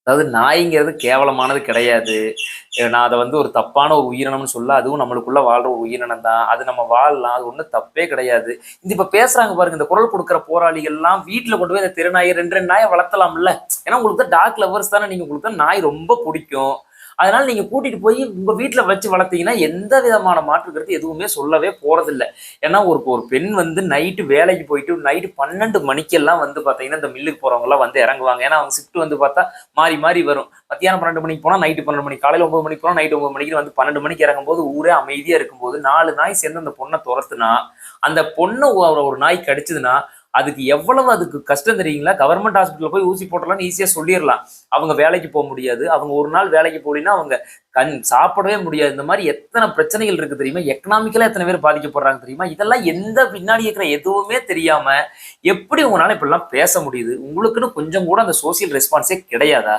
அதாவது நாய்ங்கிறது கேவலமானது கிடையாது. நான் அதை வந்து ஒரு தப்பான ஒரு உயிரினம்னு சொல்ல, அதுவும் நம்மளுக்குள்ள வாழ்ற ஒரு உயிரினம் தான். அது நம்ம வாழலாம். அது ஒண்ணும் தப்பே கிடையாது. இந்த இப்ப பேசுறாங்க பாருங்க, இந்த குரல் கொடுக்குற போராளிகள்லாம் வீட்ல கொண்டு போய் இந்த தெருநாயை 2, 2 நாய வளர்த்தலாம்ல. ஏன்னா உங்களுக்கு தான் டாக் லவ்வர்ஸ் தானே நீங்க. உங்களுக்கு தான் நாய் ரொம்ப புடிக்கும். அதனால நீங்க கூட்டிட்டு போய் உங்க வீட்ல வச்சு வளர்த்தீங்கன்னா, எந்த விதமான மாற்று கருத்து எதுவுமே சொல்லவே போறதில்ல. ஏன்னா ஒரு ஒரு பெண் வந்து நைட்டு வேலைக்கு போயிட்டு நைட்டு 12 மணிக்கெல்லாம் வந்து பார்த்தீங்கன்னா, இந்த மில்லுக்கு போறவங்கலாம் வந்து இறங்குவாங்க. ஏன்னா அவங்க ஷிஃப்ட் வந்து பார்த்தா மாறி மாறி வரும். மத்தியானம் 12 மணிக்கு போனா நைட்டு 12 மணிக்கு, காலையில 9 மணிக்கு போனா நைட்டு 9 மணிக்கு வந்து 12 மணிக்கு இறங்கும்போது ஊரே அமைதியா இருக்கும்போது 4 நாய் சேர்ந்து அந்த பொண்ண தொரத்துனா, அந்த பொண்ண ஒரு நாய் கடிச்சதுன்னா, அதுக்கு எவ்வளவு கஷ்டம் தெரியுங்களா? கவர்மெண்ட் ஹாஸ்பிட்டல்ல போய் ஊசி போட்டுறலாம்னு ஈஸியா சொல்லிறலாம். அவங்க வேலைக்கு போ முடியாது. அவங்க ஒரு நாள் வேலைக்கு போகலைன்னா, அவங்க சாப்பிடவே முடியாது. இந்த மாரி எத்தன பிரச்சனைகள் இருக்கு தெரியுமா? எக்கனாமிக்கலா எத்தன பேர் பாதிக்கப்படுறாங்க தெரியுமா? இதெல்லாம் எந்த பின்னாடி இருக்கிற எதுவுமே தெரியாம, எப்படி உங்கனால இப்படிலாம் பேச முடியுது? உங்களுக்குன்னு கொஞ்சம் கூட அந்த சோசியல் ரெஸ்பான்ஸே கிடையாதா?